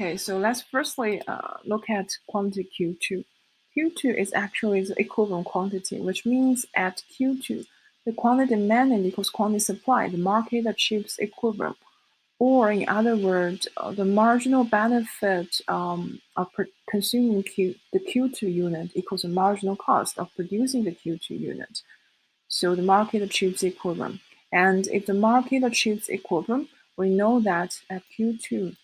Okay, so let's firstly look at quantity Q2. Q2 is actually the equivalent quantity, which means at Q2, the quantity demanded equals quantity supplied. The market achieves equilibrium. Or in other words, the marginal benefit of consuming the Q2 unit equals the marginal cost of producing the Q2 unit. So the market achieves equilibrium. And if the market achieves equilibrium, we know that at Q2,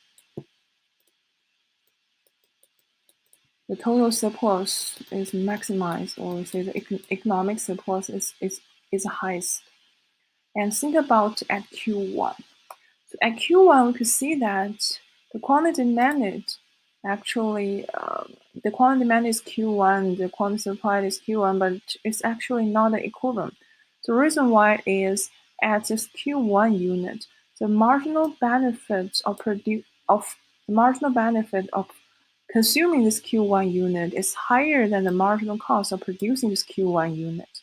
the total surplus is maximized, or we say the economic surplus is highest. And think about at Q1. So at Q1, we could see that the quantity demanded actually, the quantity demanded is Q1, the quantity supplied is Q1, but it's actually not an equivalent. The reason why is at this Q1 unit, the marginal benefit of consuming this Q1 unit is higher than the marginal cost of producing this Q1 unit,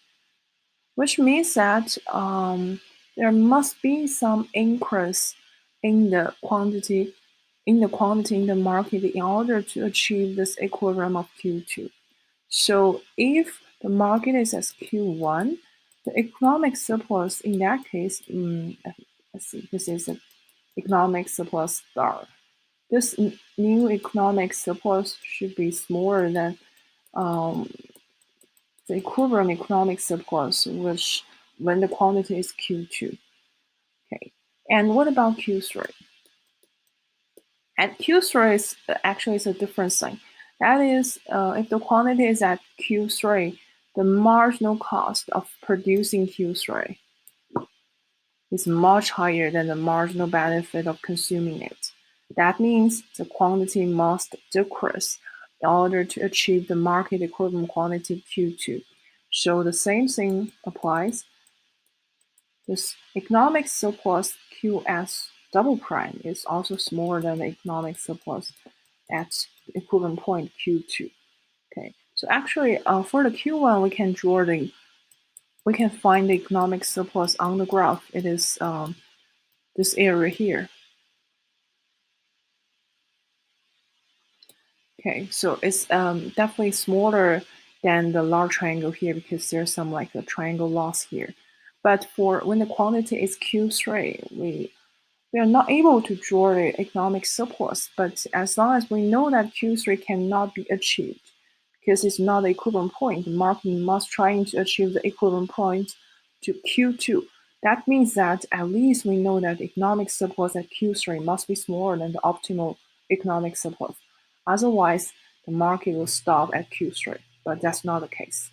which means that there must be some increase in the quantity in the market in order to achieve this equilibrium of Q2. So if the market is as Q1, the economic surplus in that case, let's see, this is an economic surplus star. This new economic surplus should be smaller than the equivalent economic surplus, which when the quantity is Q2. Okay, and what about Q3? At Q3 is actually it's a different thing. That is, if the quantity is at Q3, the marginal cost of producing Q3 is much higher than the marginal benefit of consuming it. That means the quantity must decrease in order to achieve the market equivalent quantity Q2. So the same thing applies. This economic surplus QS double prime is also smaller than the economic surplus at the equivalent point Q2. Okay, so actually for the Q1 we can find the economic surplus on the graph. It is this area here. Okay, so it's definitely smaller than the large triangle here because there's some like a triangle loss here. But for when the quantity is Q3, we are not able to draw the economic surplus. But as long as we know that Q3 cannot be achieved because it's not the equivalent point, the market must try to achieve the equivalent point to Q2. That means that at least we know that the economic surplus at Q3 must be smaller than the optimal economic surplus. Otherwise, the market will stop at Q3, but that's not the case.